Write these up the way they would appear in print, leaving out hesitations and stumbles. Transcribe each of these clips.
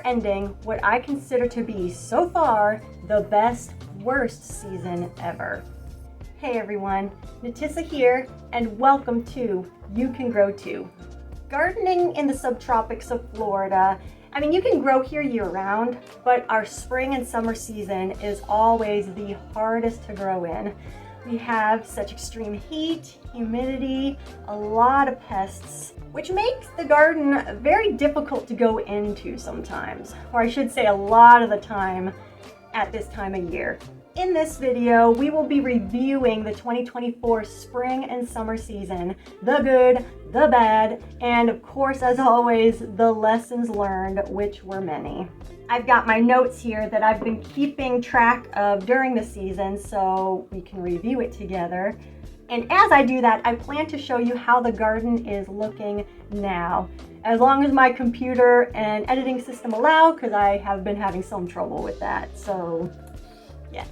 are ending what I consider to be, so far, the best, worst season ever. Hey everyone, Natissa here, and welcome to You Can Grow Too. Gardening in the subtropics of Florida, I mean, you can grow here year-round, but our spring and summer season is always the hardest to grow in. We have such extreme heat, humidity, a lot of pests, which makes the garden very difficult to go into sometimes, or I should say a lot of the time at this time of year. In this video, we will be reviewing the 2024 spring and summer season, the good, the bad, and of course, as always, the lessons learned, which were many. I've got my notes here that I've been keeping track of during the season so we can review it together. And as I do that, I plan to show you how the garden is looking now, as long as my computer and editing system allow, because I have been having some trouble with that, so yes.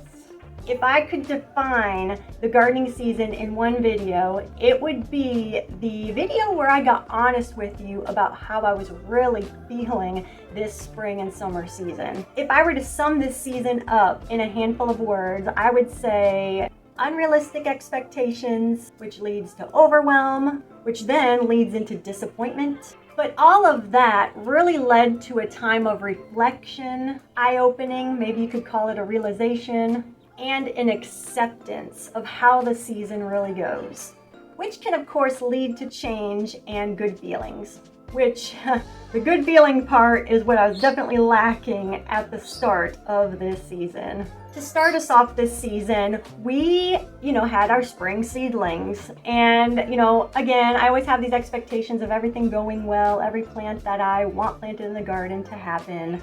If I could define the gardening season in one video, it would be the video where I got honest with you about how I was really feeling this spring and summer season. If I were to sum this season up in a handful of words, I would say unrealistic expectations, which leads to overwhelm, which then leads into disappointment. But all of that really led to a time of reflection, eye-opening, maybe you could call it a realization, and an acceptance of how the season really goes, which can of course lead to change and good feelings, which the good feeling part is what I was definitely lacking at the start of this season. To start us off this season, we, had our spring seedlings. And, again, I always have these expectations of everything going well, every plant that I want planted in the garden to happen.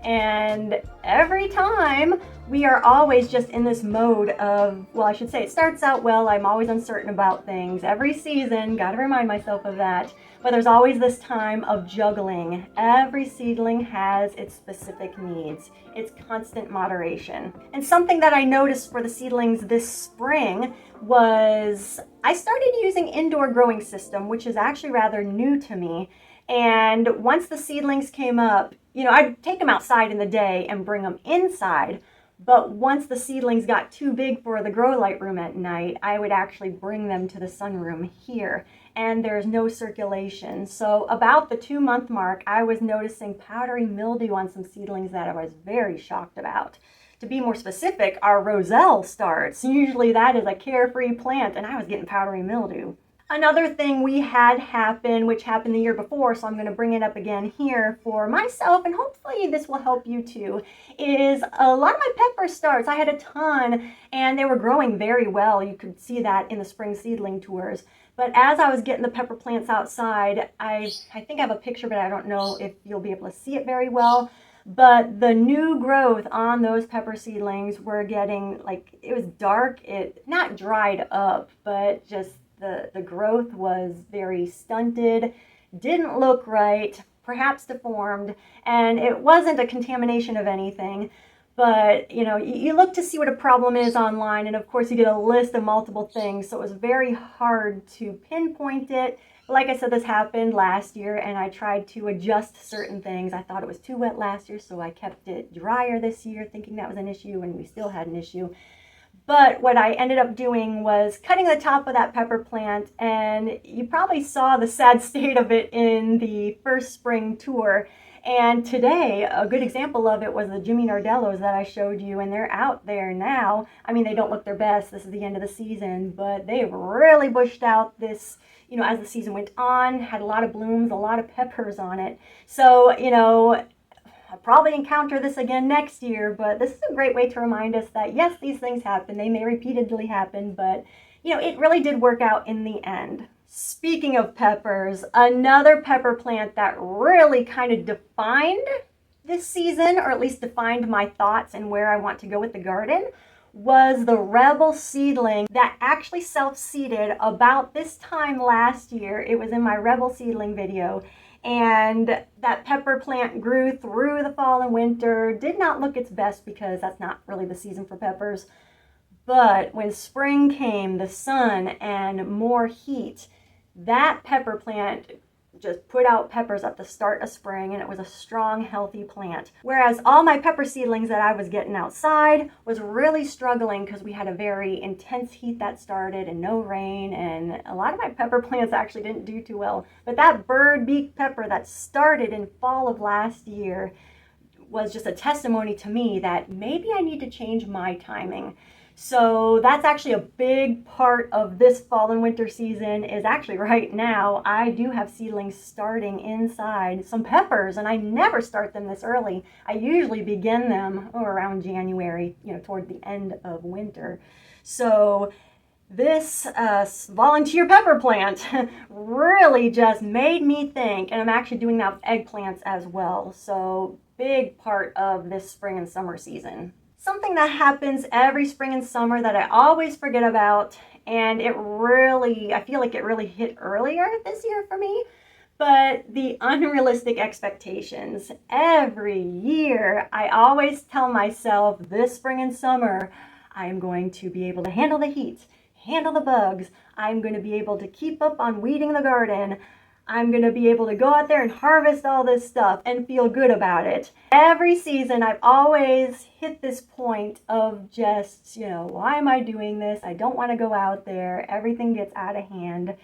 And every time we are always just in this mode of, well, I should say it starts out well, I'm always uncertain about things. Every season, gotta remind myself of that. But there's always this time of juggling. Every seedling has its specific needs, its constant moderation. And something that I noticed for the seedlings this spring was I started using indoor growing system, which is actually rather new to me. And once the seedlings came up, I'd take them outside in the day and bring them inside. But once the seedlings got too big for the grow light room at night, I would actually bring them to the sunroom here. And there's no circulation. So about the 2-month mark, I was noticing powdery mildew on some seedlings that I was very shocked about. To be more specific, our roselle starts. Usually that is a carefree plant, and I was getting powdery mildew. Another thing we had happen, which happened the year before, so I'm going to bring it up again here for myself, and hopefully this will help you too, is a lot of my pepper starts. I had a ton, and they were growing very well. You could see that in the spring seedling tours. But as I was getting the pepper plants outside, I think I have a picture, but I don't know if you'll be able to see it very well. But the new growth on those pepper seedlings were getting, it was dark. It not dried up, but just the growth was very stunted, didn't look right, perhaps deformed, and it wasn't a contamination of anything. But, you look to see what a problem is online, and of course you get a list of multiple things, so it was very hard to pinpoint it. Like I said, this happened last year, and I tried to adjust certain things. I thought it was too wet last year, so I kept it drier this year, thinking that was an issue, and we still had an issue. But what I ended up doing was cutting the top of that pepper plant, and you probably saw the sad state of it in the first spring tour. And today, a good example of it was the Jimmy Nardellos that I showed you, and they're out there now. I mean, they don't look their best. This is the end of the season, but they've really bushed out this, as the season went on, had a lot of blooms, a lot of peppers on it. So, I'll probably encounter this again next year, but this is a great way to remind us that yes, these things happen. They may repeatedly happen, but it really did work out in the end. Speaking of peppers, another pepper plant that really kind of defined this season, or at least defined my thoughts and where I want to go with the garden, was the Rebel seedling that actually self-seeded about this time last year. It was in my Rebel seedling video. And that pepper plant grew through the fall and winter, did not look its best because that's not really the season for peppers. But when spring came, the sun and more heat, that pepper plant just put out peppers at the start of spring, and it was a strong, healthy plant. Whereas all my pepper seedlings that I was getting outside was really struggling because we had a very intense heat that started and no rain, and a lot of my pepper plants actually didn't do too well. But that bird beak pepper that started in fall of last year was just a testimony to me that maybe I need to change my timing. So that's actually a big part of this fall and winter season. Is actually right now I do have seedlings starting inside some peppers, and I never start them this early. I usually begin them around January, toward the end of winter. So this volunteer pepper plant really just made me think, and I'm actually doing that with eggplants as well. So big part of this spring and summer season. Something that happens every spring and summer that I always forget about, and I feel like it really hit earlier this year for me, but the unrealistic expectations. Every year, I always tell myself this spring and summer, I am going to be able to handle the heat, handle the bugs, I'm going to be able to keep up on weeding the garden, I'm going to be able to go out there and harvest all this stuff and feel good about it. Every season, I've always hit this point of just, why am I doing this? I don't want to go out there. Everything gets out of hand.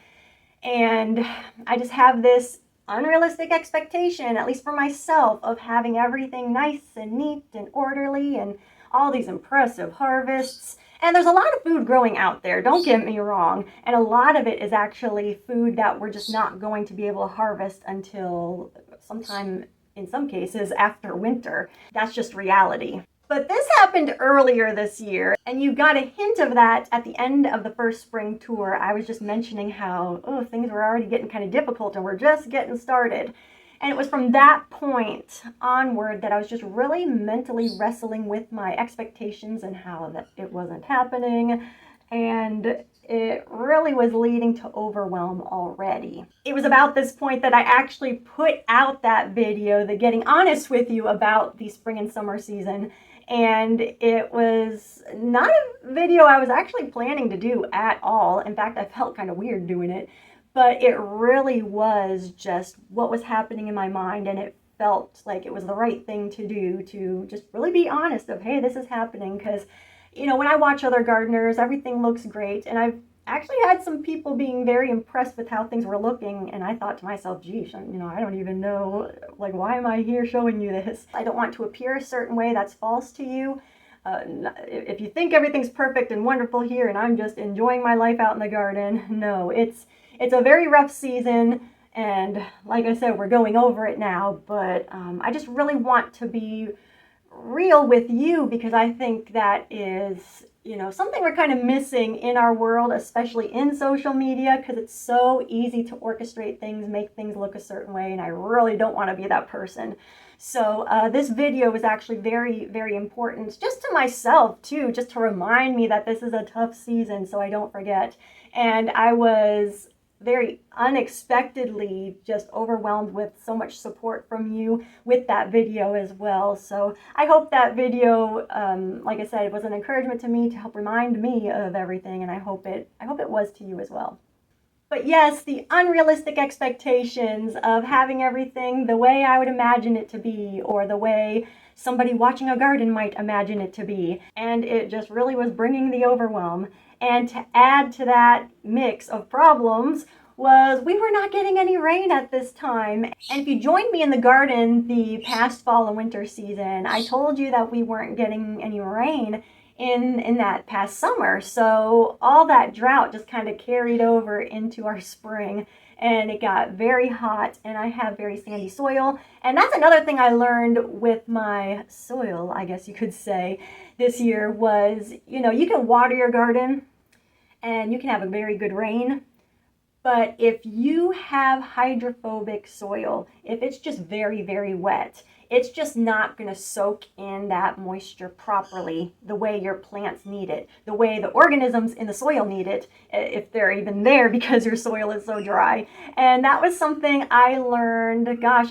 And I just have this unrealistic expectation, at least for myself, of having everything nice and neat and orderly and all these impressive harvests. And there's a lot of food growing out there, don't get me wrong. And a lot of it is actually food that we're just not going to be able to harvest until sometime, in some cases, after winter. That's just reality. But this happened earlier this year, and you got a hint of that at the end of the first spring tour. I was just mentioning how, things were already getting kind of difficult and we're just getting started. And it was from that point onward that I was just really mentally wrestling with my expectations and how that it wasn't happening. And it really was leading to overwhelm already. It was about this point that I actually put out that video, the Getting Honest with You about the spring and summer season. And it was not a video I was actually planning to do at all. In fact, I felt kind of weird doing it. But it really was just what was happening in my mind, and it felt like it was the right thing to do, to just really be honest of, hey, this is happening. Because, when I watch other gardeners, everything looks great, and I've actually had some people being very impressed with how things were looking, and I thought to myself, geez, I don't even know, why am I here showing you this? I don't want to appear a certain way that's false to you. If you think everything's perfect and wonderful here and I'm just enjoying my life out in the garden, no, it's a very rough season, and like I said, we're going over it now, but I just really want to be real with you, because I think that is, something we're kind of missing in our world, especially in social media, because it's so easy to orchestrate things, make things look a certain way, and I really don't want to be that person. So this video was actually very, very important, just to myself too, just to remind me that this is a tough season so I don't forget. And I was very unexpectedly just overwhelmed with so much support from you with that video as well. So I hope that video, like I said, it was an encouragement to me to help remind me of everything, and I hope it was to you as well. But yes, the unrealistic expectations of having everything the way I would imagine it to be, or the way somebody watching a garden might imagine it to be. And it just really was bringing the overwhelm. And to add to that mix of problems was we were not getting any rain at this time. And if you joined me in the garden the past fall and winter season, I told you that we weren't getting any rain in that past summer. So all that drought just kind of carried over into our spring, and it got very hot, and I have very sandy soil. And that's another thing I learned with my soil, I guess you could say, this year was, you can water your garden and you can have a very good rain, but if you have hydrophobic soil, if it's just very, very wet, it's just not going to soak in that moisture properly the way your plants need it, the way the organisms in the soil need it, if they're even there, because your soil is so dry. And that was something I learned. Gosh,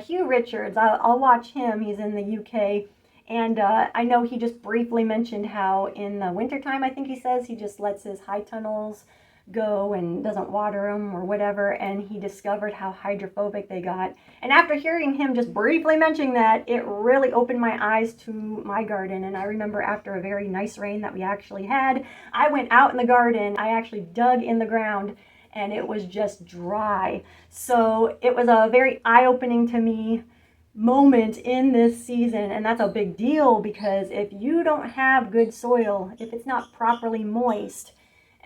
Hugh Richards, I'll watch him. He's in the UK. And I know he just briefly mentioned how in the wintertime, I think he says, he just lets his high tunnels go and doesn't water them or whatever, and he discovered how hydrophobic they got. And after hearing him just briefly mentioning that, it really opened my eyes to my garden. And I remember after a very nice rain that we actually had, I went out in the garden, I actually dug in the ground, and it was just dry. So it was a very eye-opening to me moment in this season, and that's a big deal, because if you don't have good soil, if it's not properly moist,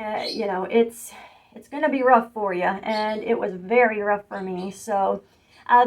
it's going to be rough for you, and it was very rough for me. So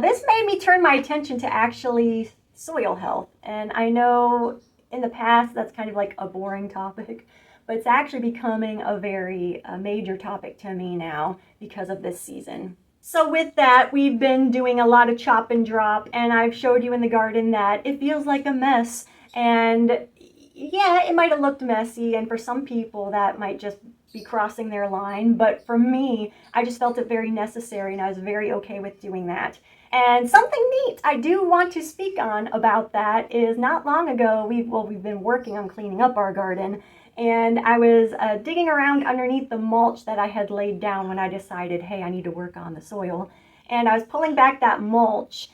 this made me turn my attention to actually soil health, and I know in the past that's kind of like a boring topic, but it's actually becoming a very major topic to me now because of this season. So with that, we've been doing a lot of chop and drop, and I've showed you in the garden that it feels like a mess. And yeah, it might have looked messy, and for some people that might just be crossing their line, but for me, I just felt it very necessary, and I was very okay with doing that. And something neat I do want to speak on about that is not long ago, we've been working on cleaning up our garden, and I was digging around underneath the mulch that I had laid down when I decided, hey, I need to work on the soil. And I was pulling back that mulch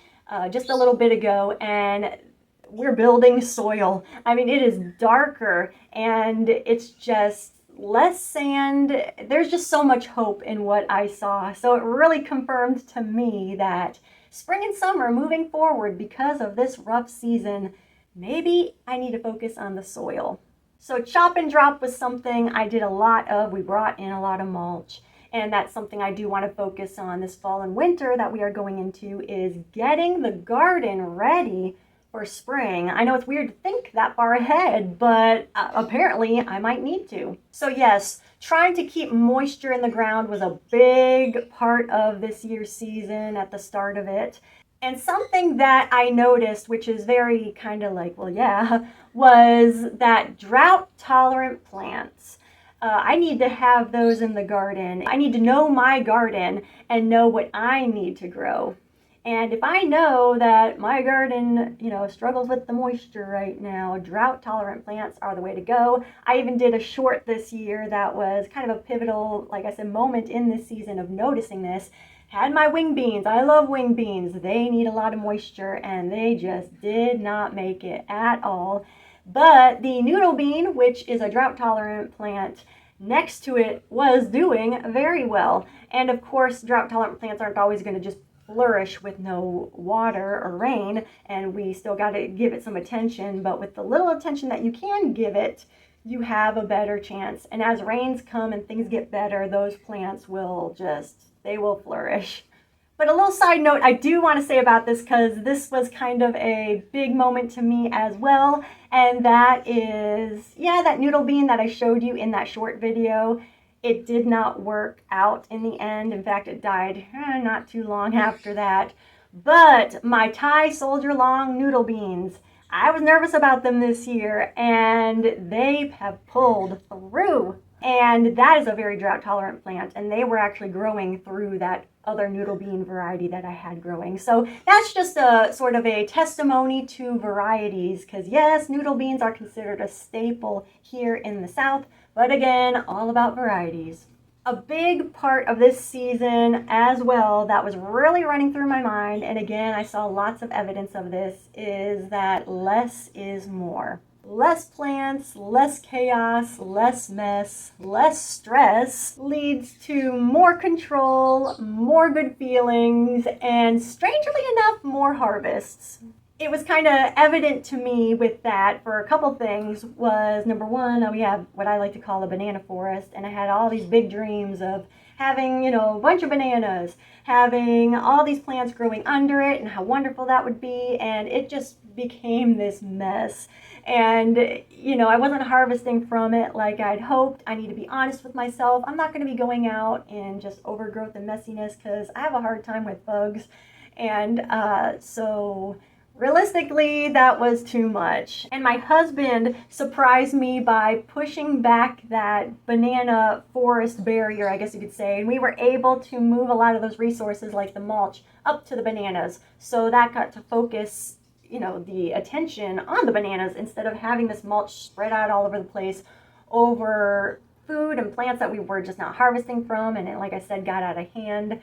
just a little bit ago, and we're building soil. I mean, it is darker, and it's just less sand. There's just so much hope in what I saw. So it really confirmed to me that spring and summer moving forward, because of this rough season, maybe I need to focus on the soil. So chop and drop was something I did a lot of. We brought in a lot of mulch, and that's something I do want to focus on this fall and winter that we are going into, is getting the garden ready for spring. I know it's weird to think that far ahead, but apparently I might need to. So yes, trying to keep moisture in the ground was a big part of this year's season at the start of it. And something that I noticed, which is very kind of like, well, yeah, was that drought-tolerant plants. I need to have those in the garden. I need to know my garden and know what I need to grow. And if I know that my garden, struggles with the moisture right now, drought-tolerant plants are the way to go. I even did a short this year that was kind of a pivotal, like I said, moment in this season of noticing this. Had my wing beans. I love wing beans. They need a lot of moisture, and they just did not make it at all. But the noodle bean, which is a drought-tolerant plant, next to it was doing very well. And of course, drought-tolerant plants aren't always going to just flourish with no water or rain, and we still got to give it some attention. But with the little attention that you can give it, you have a better chance. And as rains come and things get better, those plants will they will flourish. But a little side note I do want to say about this, because this was kind of a big moment to me as well, and that is, that noodle bean that I showed you in that short video. It did not work out in the end. In fact, it died not too long after that. But my Thai Soldier Long noodle beans, I was nervous about them this year, and they have pulled through. And that is a very drought-tolerant plant, and they were actually growing through that other noodle bean variety that I had growing. So that's just a sort of a testimony to varieties, because yes, noodle beans are considered a staple here in the South, but again, all about varieties. A big part of this season as well that was really running through my mind, and again, I saw lots of evidence of this, is that less is more. Less plants, less chaos, less mess, less stress leads to more control, more good feelings, and strangely enough, more harvests. It was kind of evident to me with that for a couple things. Was number one, we have what I like to call a banana forest, and I had all these big dreams of having, a bunch of bananas, having all these plants growing under it, and how wonderful that would be, and it just became this mess. And, I wasn't harvesting from it like I'd hoped. I need to be honest with myself. I'm not going to be going out in just overgrowth and messiness, because I have a hard time with bugs. And so realistically, that was too much. And my husband surprised me by pushing back that banana forest barrier, I guess you could say. And we were able to move a lot of those resources, like the mulch, up to the bananas. So that got to focus the attention on the bananas, instead of having this mulch spread out all over the place over food food and plants that we were just not harvesting from, and it, like I said, got out of hand.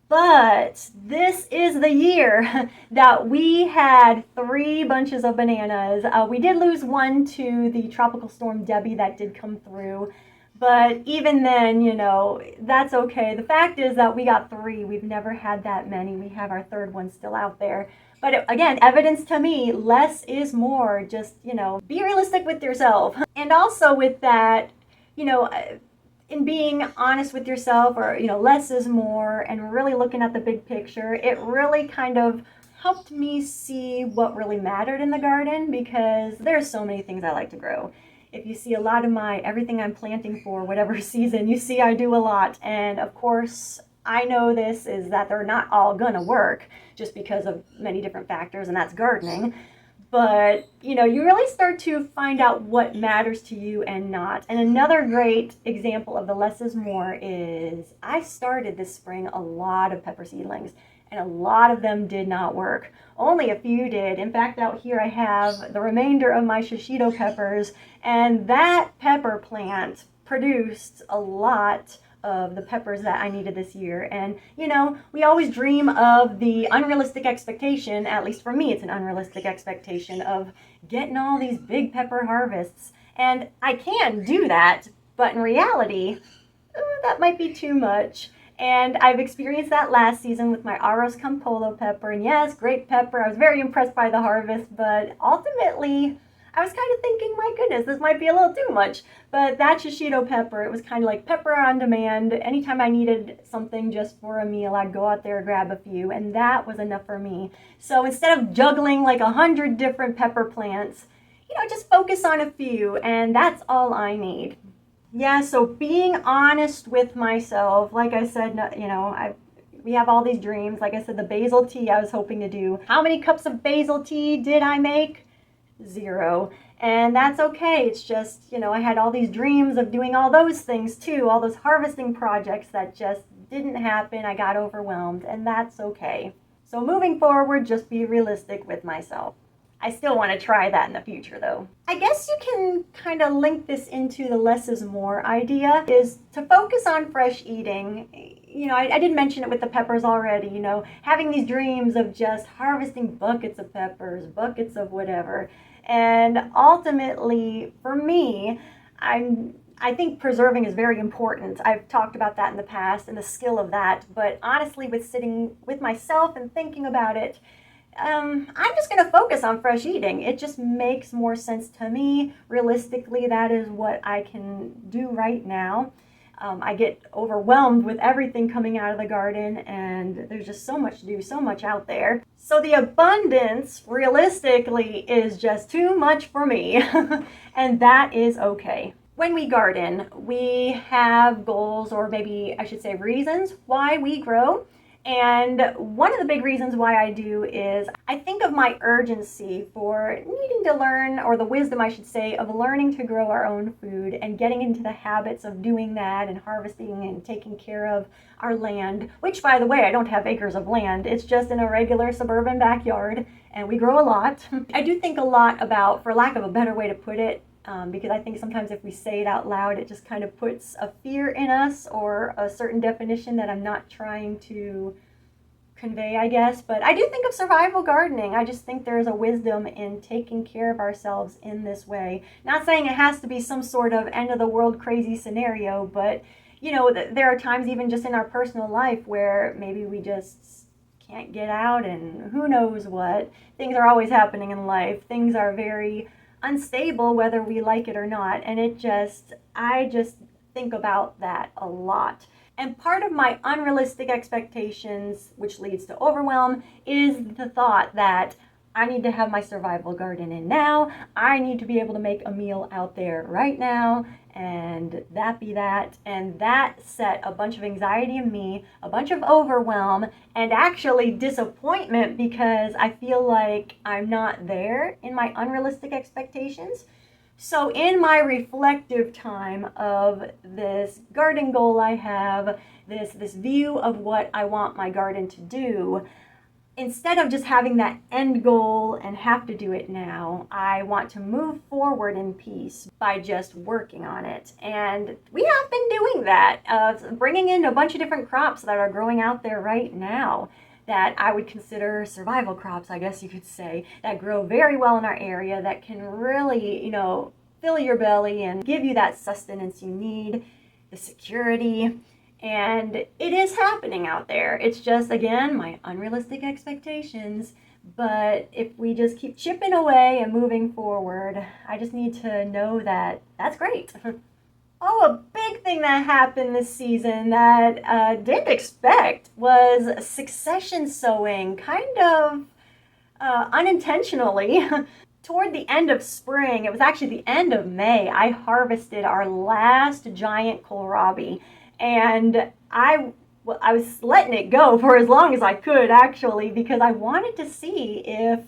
But this is the year that we had 3 bunches of bananas. We did lose one to the tropical storm Debbie that did come through. But even then, you know, that's okay. The fact is that we got 3. We've never had that many. We have our 3rd one still out there. But again, evidence to me, less is more. Just, you know, be realistic with yourself. And also with that, you know, in being honest with yourself, or, you know, less is more, and really looking at the big picture, it really kind of helped me see what really mattered in the garden, because there's so many things I like to grow. If you see a lot of my everything I'm planting for whatever season, you see I do a lot. And of course, I know this is that they're not all gonna work just because of many different factors, and that's gardening. But, you know, you really start to find out what matters to you and not. And another great example of the less is more is I started this spring a lot of pepper seedlings, and a lot of them did not work. Only a few did. In fact, out here I have the remainder of my shishito peppers, and that pepper plant produced a lot of the peppers that I needed this year. And, you know, we always dream of the unrealistic expectation, at least for me, it's an unrealistic expectation of getting all these big pepper harvests. And I can do that, but in reality, that might be too much. And I've experienced that last season with my Arroz con Polo pepper. And yes, great pepper. I was very impressed by the harvest, but ultimately, I was kind of thinking, my goodness, this might be a little too much. But that shishito pepper, it was kind of like pepper on demand. Anytime I needed something just for a meal, I'd go out there and grab a few, and that was enough for me. So instead of juggling like 100 different pepper plants, you know, just focus on a few, and that's all I need. Yeah, so being honest with myself, like I said, you know, we have all these dreams. Like I said, the basil tea I was hoping to do. How many cups of basil tea did I make? 0. And that's okay. It's just, you know, I had all these dreams of doing all those things too, all those harvesting projects that just didn't happen. I got overwhelmed, and that's okay. So moving forward, just be realistic with myself. I still want to try that in the future though. I guess you can kind of link this into the less is more idea, is to focus on fresh eating. You know, I did mention it with the peppers already, you know, having these dreams of just harvesting buckets of peppers, buckets of whatever. And ultimately, for me, I think preserving is very important. I've talked about that in the past and the skill of that. But honestly, with sitting with myself and thinking about it, I'm just going to focus on fresh eating. It just makes more sense to me. Realistically, that is what I can do right now. I get overwhelmed with everything coming out of the garden, and there's just so much to do, so much out there. So the abundance, realistically, is just too much for me, and that is okay. When we garden, we have goals, or maybe I should say reasons why we grow. And one of the big reasons why I do is I think of my urgency for needing to learn, or the wisdom I should say, of learning to grow our own food and getting into the habits of doing that and harvesting and taking care of our land, which, by the way, I don't have acres of land. It's just in a regular suburban backyard, and we grow a lot. I do think a lot about, for lack of a better way to put it, because I think sometimes if we say it out loud, it just kind of puts a fear in us, or a certain definition that I'm not trying to convey, I guess. But I do think of survival gardening. I just think there's a wisdom in taking care of ourselves in this way. Not saying it has to be some sort of end of the world crazy scenario, but you know, there are times even just in our personal life where maybe we just can't get out, and who knows what. Things are always happening in life. Things are very unstable whether we like it or not, and I just think about that a lot. And part of my unrealistic expectations, which leads to overwhelm, is the thought that I need to have my survival garden in now. I need to be able to make a meal out there right now, and that be that. And that set a bunch of anxiety in me, a bunch of overwhelm, and actually disappointment, because I feel like I'm not there in my unrealistic expectations. So in my reflective time of this garden goal I have, this view of what I want my garden to do, instead of just having that end goal and have to do it now, I want to move forward in peace by just working on it. And we have been doing that, bringing in a bunch of different crops that are growing out there right now that I would consider survival crops, I guess you could say, that grow very well in our area, that can really, fill your belly and give you that sustenance you need, the security. And it is happening out there. It's just, again, my unrealistic expectations. But if we just keep chipping away and moving forward, I just need to know that that's great. Oh, a big thing that happened this season that I didn't expect was succession sowing, kind of unintentionally. Toward the end of spring, it was actually the end of May, I harvested our last giant kohlrabi. And I was letting it go for as long as I could, actually, because I wanted to see if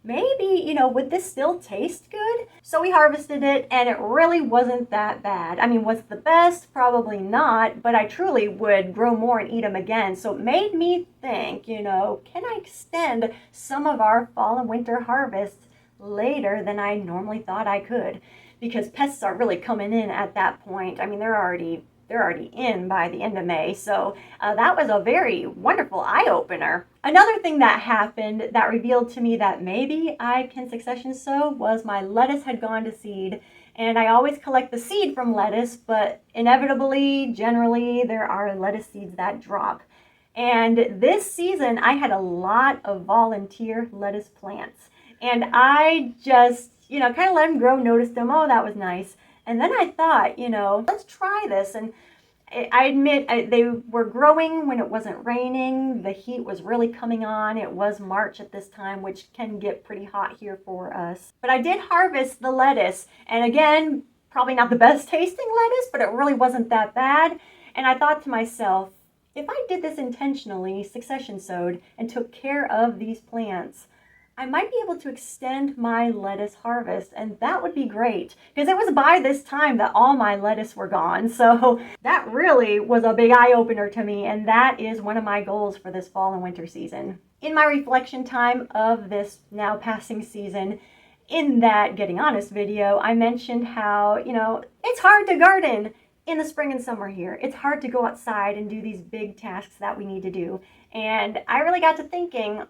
maybe, would this still taste good? So we harvested it, and it really wasn't that bad. I mean, was it the best? Probably not, but I truly would grow more and eat them again. So it made me think, can I extend some of our fall and winter harvests later than I normally thought I could? Because pests are really coming in at that point. I mean, they're already in by the end of May. So that was a very wonderful eye-opener. Another thing that happened that revealed to me that maybe I can succession sow was my lettuce had gone to seed. And I always collect the seed from lettuce, but inevitably, generally, there are lettuce seeds that drop. And this season, I had a lot of volunteer lettuce plants. And I just, kind of let them grow, noticed them. Oh, that was nice. And then I thought, let's try this. And I admit they were growing when it wasn't raining. The heat was really coming on. It was March at this time, which can get pretty hot here for us. But I did harvest the lettuce. And again, probably not the best tasting lettuce, but it really wasn't that bad. And I thought to myself, if I did this intentionally, succession sowed, and took care of these plants, I might be able to extend my lettuce harvest, and that would be great, because it was by this time that all my lettuce were gone. So that really was a big eye-opener to me, and that is one of my goals for this fall and winter season. In my reflection time of this now passing season, in that Getting Honest video, I mentioned how, it's hard to garden in the spring and summer here. It's hard to go outside and do these big tasks that we need to do. And I really got to thinking,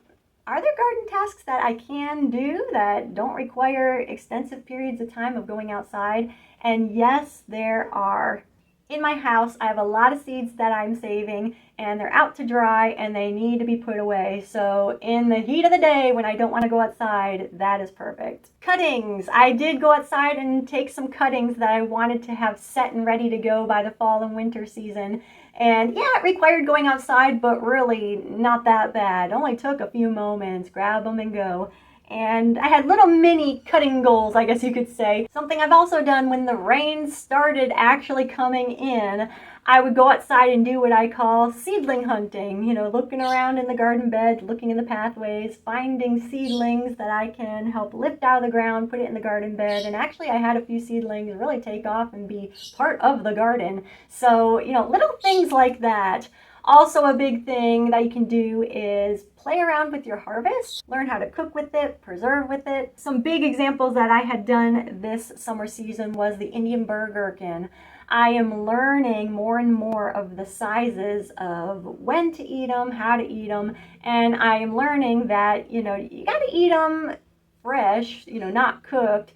are there garden tasks that I can do that don't require extensive periods of time of going outside? And yes, there are. In my house, I have a lot of seeds that I'm saving, and they're out to dry, and they need to be put away. So in the heat of the day, when I don't want to go outside, that is perfect. Cuttings. I did go outside and take some cuttings that I wanted to have set and ready to go by the fall and winter season. And yeah, it required going outside, but really not that bad. Only took a few moments, grab them and go. And I had little mini cutting goals, I guess you could say. Something I've also done when the rain started actually coming in, I would go outside and do what I call seedling hunting. Looking around in the garden bed, looking in the pathways, finding seedlings that I can help lift out of the ground, put it in the garden bed. And actually I had a few seedlings really take off and be part of the garden. So, little things like that. Also, a big thing that you can do is play around with your harvest, learn how to cook with it, preserve with it. Some big examples that I had done this summer season was the Indian burr gherkin. I am learning more and more of the sizes of when to eat them, how to eat them, and I am learning that, you got to eat them fresh, not cooked,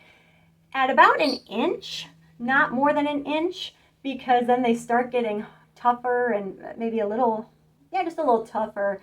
at about an inch, not more than an inch, because then they start getting tougher and maybe just a little tougher.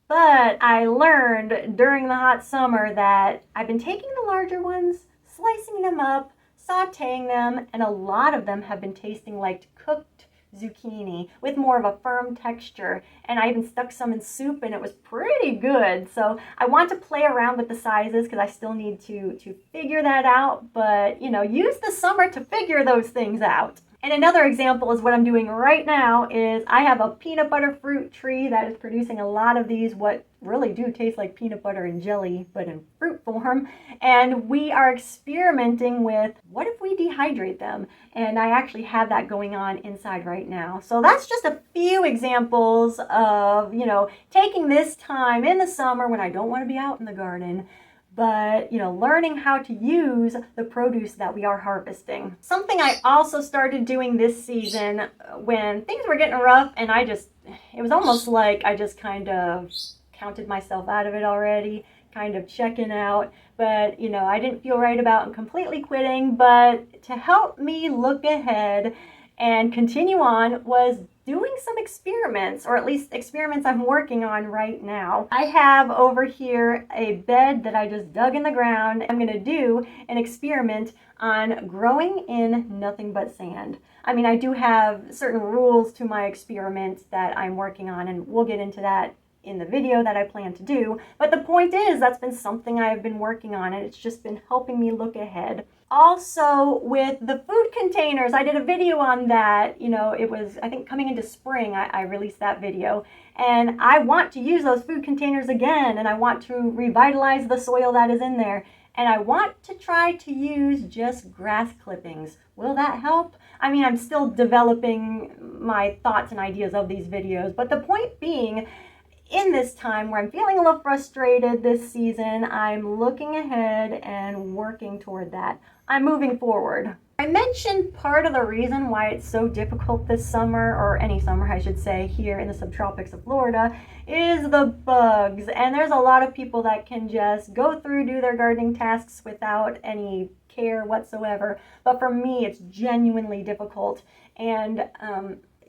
But I learned during the hot summer that I've been taking the larger ones, slicing them up, sauteing them, and a lot of them have been tasting like cooked zucchini with more of a firm texture. And I even stuck some in soup, and it was pretty good. So I want to play around with the sizes because I still need to figure that out. But, use the summer to figure those things out. And another example is what I'm doing right now is I have a peanut butter fruit tree that is producing a lot of these, what really do taste like peanut butter and jelly, but in fruit form. And we are experimenting with what if we dehydrate them? And I actually have that going on inside right now. So that's just a few examples of, taking this time in the summer when I don't want to be out in the garden, but learning how to use the produce that we are harvesting. Something I also started doing this season when things were getting rough, and it was almost like I just kind of counted myself out of it already, kind of checking out, but I didn't feel right about completely quitting. But to help me look ahead and continue on was doing some experiments, or at least experiments I'm working on right now. I have over here a bed that I just dug in the ground. I'm going to do an experiment on growing in nothing but sand. I mean, I do have certain rules to my experiment that I'm working on, and we'll get into that in the video that I plan to do. But the point is, that's been something I've been working on, and it's just been helping me look ahead. Also, with the food containers, I did a video on that. It was, I think, coming into spring, I released that video. And I want to use those food containers again, and I want to revitalize the soil that is in there. And I want to try to use just grass clippings. Will that help? I mean, I'm still developing my thoughts and ideas of these videos, but the point being, in this time where I'm feeling a little frustrated this season, I'm looking ahead and working toward that. I'm moving forward. I mentioned part of the reason why it's so difficult this summer, or any summer I should say, here in the subtropics of Florida, is the bugs. And there's a lot of people that can just go through, do their gardening tasks without any care whatsoever. But for me, it's genuinely difficult. And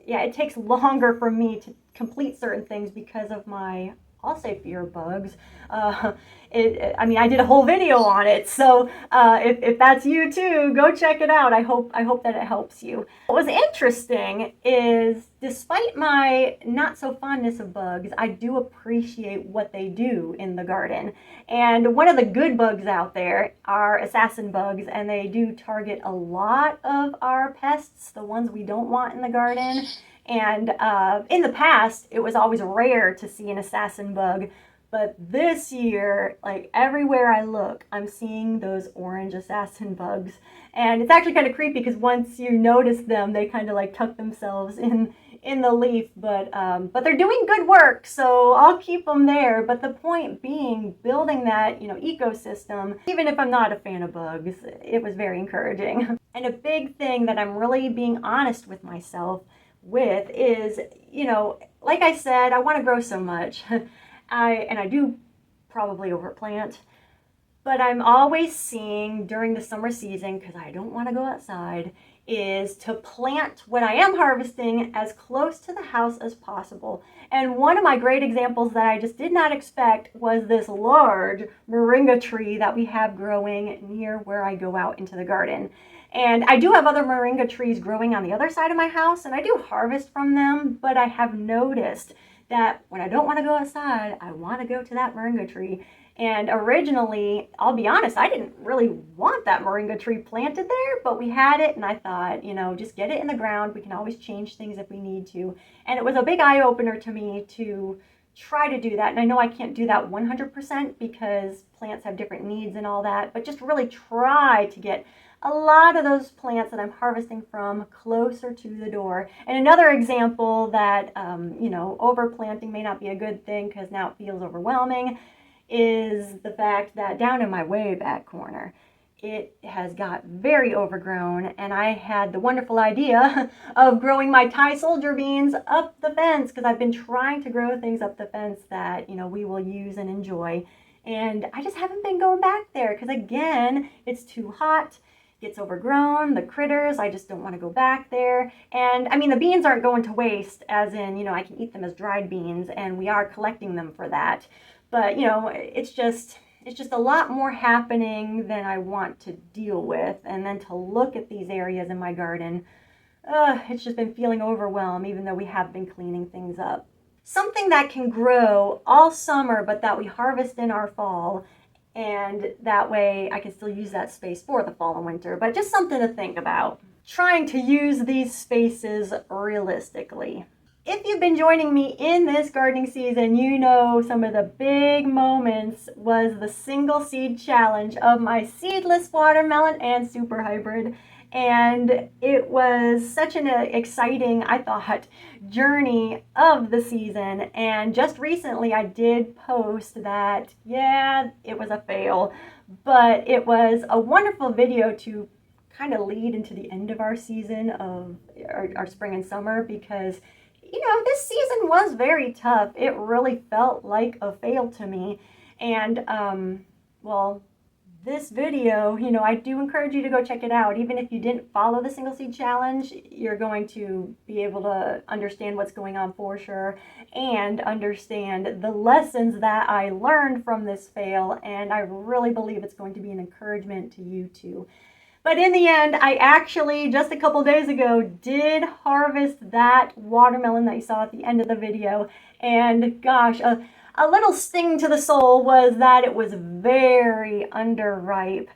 it takes longer for me to complete certain things because of my, I'll say, fear of bugs. I did a whole video on it, so if that's you too, go check it out. I hope that it helps you. What was interesting is, despite my not so fondness of bugs, I do appreciate what they do in the garden. And one of the good bugs out there are assassin bugs, and they do target a lot of our pests, the ones we don't want in the garden. And in the past, it was always rare to see an assassin bug. But this year, like everywhere I look, I'm seeing those orange assassin bugs. And it's actually kind of creepy because once you notice them, they kind of like tuck themselves in the leaf. But they're doing good work, so I'll keep them there. But the point being, building that ecosystem, even if I'm not a fan of bugs, it was very encouraging. And a big thing that I'm really being honest with myself with is, like I said, I want to grow so much. I do probably overplant, but I'm always seeing during the summer season, because I don't want to go outside, is to plant what I am harvesting as close to the house as possible. And one of my great examples that I just did not expect was this large moringa tree that we have growing near where I go out into the garden. And I do have other moringa trees growing on the other side of my house, and I do harvest from them, but I have noticed that when I don't want to go outside, I want to go to that moringa tree. And originally, I'll be honest, I didn't really want that moringa tree planted there, but we had it, and I thought, just get it in the ground. We can always change things if we need to. And it was a big eye-opener to me to try to do that. And I know I can't do that 100% because plants have different needs and all that, but just really try to get a lot of those plants that I'm harvesting from closer to the door. And another example that, overplanting may not be a good thing because now it feels overwhelming, is the fact that down in my way back corner, it has got very overgrown, and I had the wonderful idea of growing my Thai soldier beans up the fence, because I've been trying to grow things up the fence that, we will use and enjoy. And I just haven't been going back there because, again, it's too hot. Gets overgrown, the critters, I just don't want to go back there. And I mean, the beans aren't going to waste, as in, I can eat them as dried beans, and we are collecting them for that. But, it's just a lot more happening than I want to deal with. And then to look at these areas in my garden, it's just been feeling overwhelmed, even though we have been cleaning things up. Something that can grow all summer, but that we harvest in our fall, and that way I can still use that space for the fall and winter, but just something to think about. trying to use these spaces realistically. If you've been joining me in this gardening season, you know some of the big moments was the single seed challenge of my seedless watermelon and super hybrid. And it was such an exciting, I thought, journey of the season. And just recently I did post that, yeah, it was a fail, but it was a wonderful video to kind of lead into the end of our season of our spring and summer, because this season was very tough. It really felt like a fail to me. And, well, this video, I do encourage you to go check it out. Even if you didn't follow the single seed challenge, you're going to be able to understand what's going on for sure and understand the lessons that I learned from this fail. And I really believe it's going to be an encouragement to you too. But in the end, I actually, just a couple days ago, did harvest that watermelon that you saw at the end of the video. And gosh, a little sting to the soul was that it was very underripe.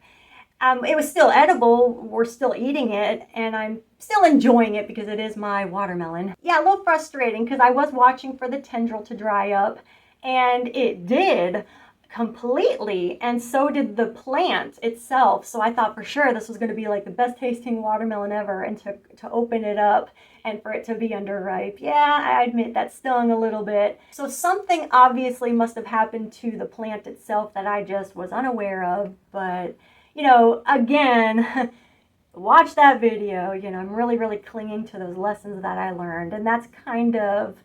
It was still edible, we're still eating it, and I'm still enjoying it because it is my watermelon. Yeah, a little frustrating because I was watching for the tendril to dry up, and it did completely, and so did the plant itself. So I thought for sure this was going to be like the best tasting watermelon ever, and to open it up and for it to be underripe, yeah, I admit that stung a little bit. So something obviously must have happened to the plant itself that I just was unaware of. But again, watch that video. I'm really clinging to those lessons that I learned, and that's kind of,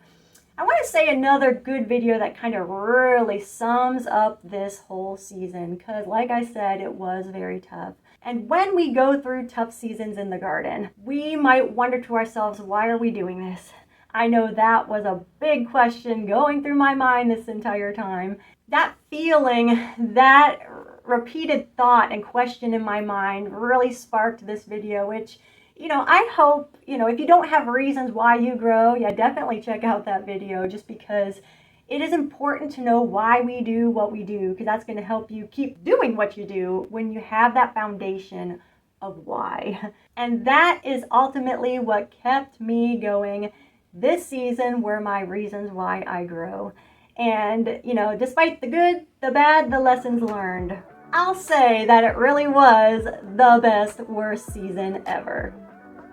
I want to say, another good video that kind of really sums up this whole season, because like I said, it was very tough. And when we go through tough seasons in the garden, we might wonder to ourselves, why are we doing this? I know that was a big question going through my mind this entire time. That feeling, that repeated thought and question in my mind really sparked this video, which I hope, if you don't have reasons why you grow, yeah, definitely check out that video, just because it is important to know why we do what we do, because that's going to help you keep doing what you do when you have that foundation of why. And that is ultimately what kept me going this season, were my reasons why I grow. And, despite the good, the bad, the lessons learned, I'll say that it really was the best, worst season ever.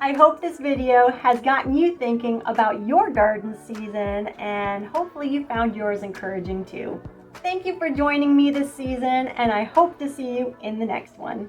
I hope this video has gotten you thinking about your garden season, and hopefully you found yours encouraging too. Thank you for joining me this season, and I hope to see you in the next one.